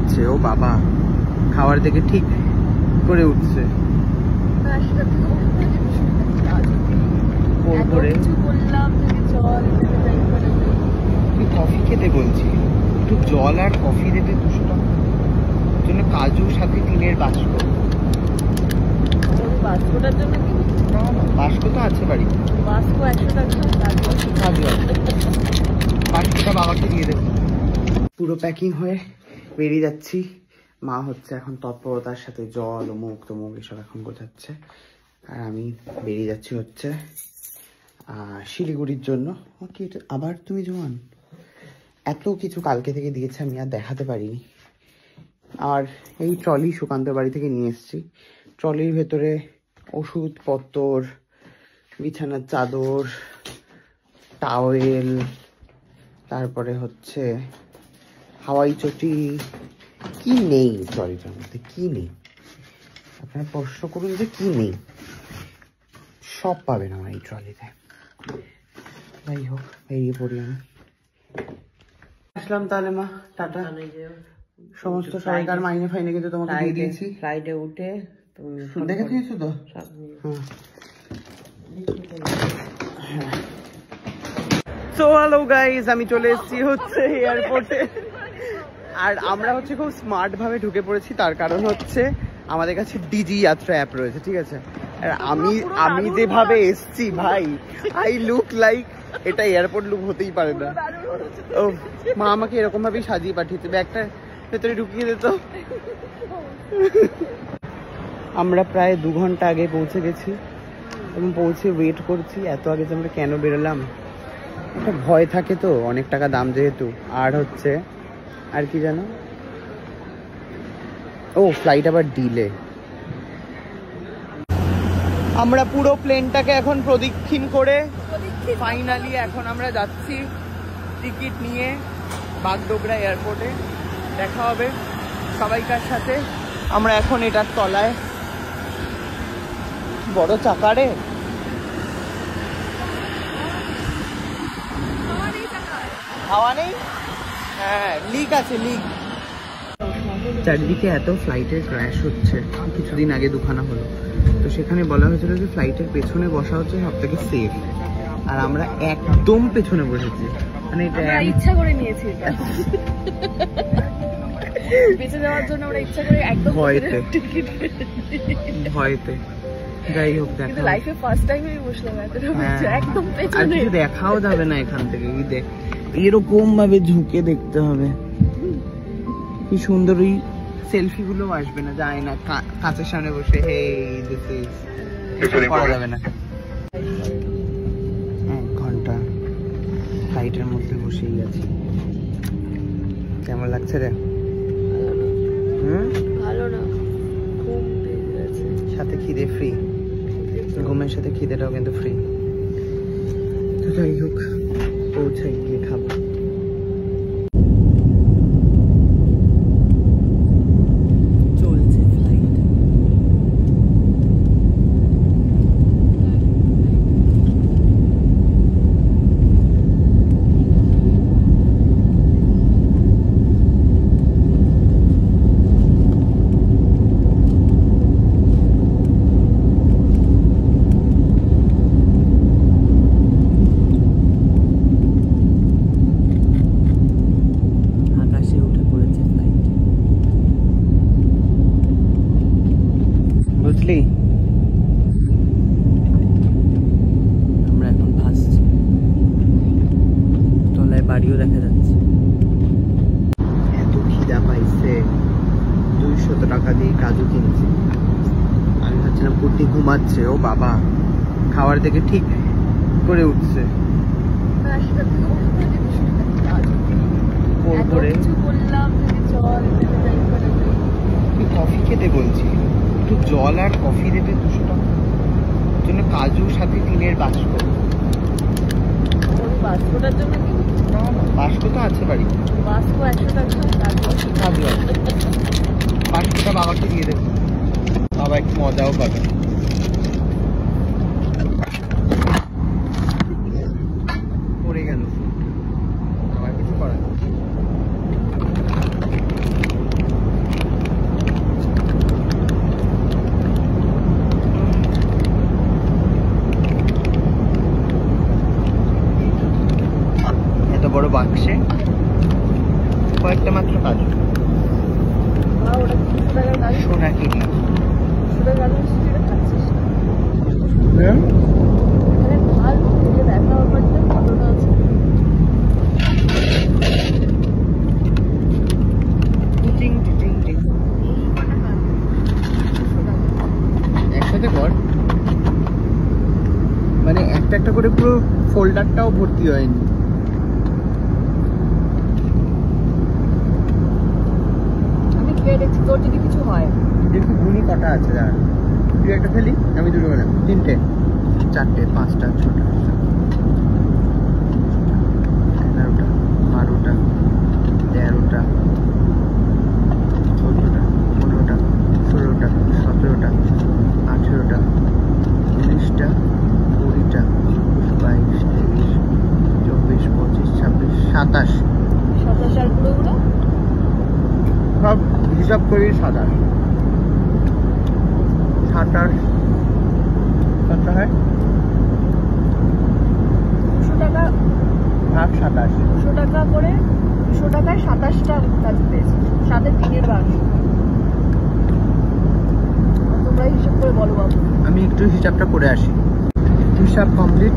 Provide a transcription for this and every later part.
ঘুমাচ্ছে, ও বাবা খাওয়ার থেকে ঠিক করে উঠছে। কফি খেতে বলছি, একটু জল আর কফি দেবে 200 টাকা জন্য, কাজু সাথে টিনের বাস্ক। বাস্কটার জন্য কি? বাস্ক তো আছে বাড়িতে, বাস্ক 100 টাকা, কাজু আছে, বাস্কটা বাবাকে দিয়ে দেবো। পুরো প্যাকিং হয়ে বেরিয়ে যাচ্ছি। মা হচ্ছে এখন তৎপরতার সাথে জল ও মুখ তমুখ এসব এখন গোছাচ্ছে, আর আমি বেরিয়ে যাচ্ছি হচ্ছে শিলিগুড়ির জন্য। কি আবার তুমি জোয়ান, এত কিছু কালকে থেকে দিয়েছে আমি আর দেখাতে পারিনি। আর এই ট্রলি সুকান্তের বাড়ি থেকে নিয়ে এসেছি। ট্রলির ভেতরে ওষুধপত্র, বিছানার চাদর, টাওয়েল, তারপরে হচ্ছে হাওয়াই চটি, কি নেই ট্রলিটার মধ্যে, কি নেই আপনারা প্রশ্ন করুন যে কি নেই, সব পাবেন আমার এই ট্রলিতে। যাই হোক বেরিয়ে পড়ি আমি। আসলাম তাহলে মা, টাটা। সমস্ত সরকার মাইনে ফাইনে কিন্তু তোমাকে দিয়ে দিয়েছি। ফ্লাইটে উঠে তুমি দেখে দিয়েছো তো? হ্যাঁ। সো হ্যালো গাইস, আমি চলে এসেছি হচ্ছে এয়ারপোর্টে। আর আমরা হচ্ছে খুব স্মার্ট ভাবে ঢুকে পড়েছি, তার কারণ হচ্ছে আমাদের কাছে ডিজি যাত্রা অ্যাপ রয়েছে, ঠিক আছে? আর আমি যেভাবে এসছি ভাই, আই লুক লাইক, এটা এয়ারপোর্ট লুক হতেই পারে না। ও মা আমাকে এরকম ভাবেই সাজিয়ে পাঠিয়েছে, ব্যাগটা ভেতরে ঢুকিয়ে দিত। আমরা প্রায় 2 ঘন্টা আগে পৌঁছে গেছি এবং পৌঁছে ওয়েট করছি। এত আগে যে আমরা কেন বেরোলাম, একটা ভয় থাকে তো, অনেক টাকা দাম যেহেতু। আর হচ্ছে আর কি জানো, ও ফ্লাইট আবার ডিলে। আমরা পুরো প্লেনটাকে এখন প্রদক্ষিণ করে ফাইনালি এখন আমরা যাচ্ছি টিকিট নিয়ে বাগডোগরা এয়ারপোর্টে। দেখা হবে সবাইকার সাথে। আমরা এখন এটার তলায়, বড় চাকারে হাওয়া নেই, হ্যাঁ লিক আছে, লিক। চারদিকে এত ফ্লাইটের ক্র্যাশ হচ্ছে, কিছুদিন আগে 2খানা হলো, তো সেখানে বলা হয়েছিল যে ফ্লাইটের পেছনে বসা হচ্ছে সব থেকে সেফ, আর আমরা একদম পেছনে বসেছি। মানে এটা ইচ্ছা করে নিয়েছি, বেঁচে যাওয়ার জন্য আমরা ইচ্ছা করে একদম ভয়তে। যাই হোক, দেখা লাইফে ফার্স্ট টাইম আমি বসলাম একদম পেছনে, আর কিছু দেখাও যাবে না এখান থেকে, এরকম ভাবে ঝুঁকে দেখতে হবে। কি সুন্দর, ওই সেলফি গুলো আসবে না, যায় না কাঁচের সামনে বসে, হে দিস ইজ করা যাবে না। 1 ঘন্টা ফ্লাইটের মধ্যে বসেই আছি। কেমন লাগছে রে? ভালো না, ঘুম পেয়ে গেছে, সাথে খিদে ফ্রি, ঘুমের সাথে খিদেটাও কিন্তু ফ্রি। তো যাই হোক, পৌঁছাই গিয়ে খাবো। চলছে ফ্লাইট। বুঝলি, আমরা এখন ভাসছি, তলায় বাড়িও দেখা যাচ্ছে। এত খিদা পাইছে, 200 টাকা দিয়ে কাজু কিনছি। আমি ভাবছিলাম কুর্তি ঘুমাচ্ছে, ও বাবা খাওয়ার থেকে ঠিক করে উঠছে। কফি খেতে বলছি, একটু জল আর কফি দেবে 200 টাকা জন্য, কাজু সাথে টিনের বাস্ক। বাস্কটার জন্য কি? বাস্ক তো আছে বাড়িতে, বাস্ক 100 টাকা, কাজু আছে, বাস্কটা বাবাকে দিয়ে দেবো, বাবা একটু মজাও পাবে। পড়ে গেল, আবার কিছু করার বাক্সে কয়েকটা মাত্র কাজু। বা ওটা 200 টাকার কাজু, সোনা কিনি 200 টাকার কাজু সেটা খাচ্ছিস না। এখানে ভাল থেকে দেখা ব্যাপারটা কতটা আছে। টিচিং টিচিং টিং এই কটা কাজু 200 টাকা। একসাথে কর, মানে একটা একটা করে পুরো ফোল্ডারটাও ভর্তি হয়নি। আমি খেয়ে দেখছি তোর যদি কিছু হয়। দেখি গুনি কটা আছে, দাঁড়া তুই একটা ফেলি আমি দুটো গেলাম, 3টে 4টে 5টা 6টা 11টা 12টা 13টা 14টা 15টা 16টা 17টা 18টা 19টা 20টা 22 23 24 25 26 27 27 আর গুঁড়োগুলো সব হিসাব করি 27 কত হয় 200 টাকা ভাগ 27 200 টাকা করে 200 টাকায় 27টা কাজু পেয়েছি, সাথে 3-এর বাক্স। তোমরা হিসাব করে বলো বাবু। আমি একটু হিসাবটা করে আসি। হিসাব কমপ্লিট,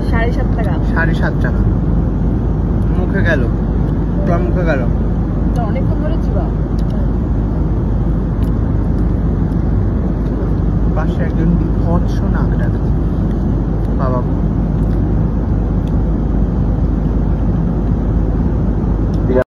7.5 টাকা। 7.5 টাকা মুখে গেল, তোর মুখে গেল। এটা অনেকক্ষণ ধরে চিবা। পাশে একজন বিভৎস নাক ডাকা বাবা।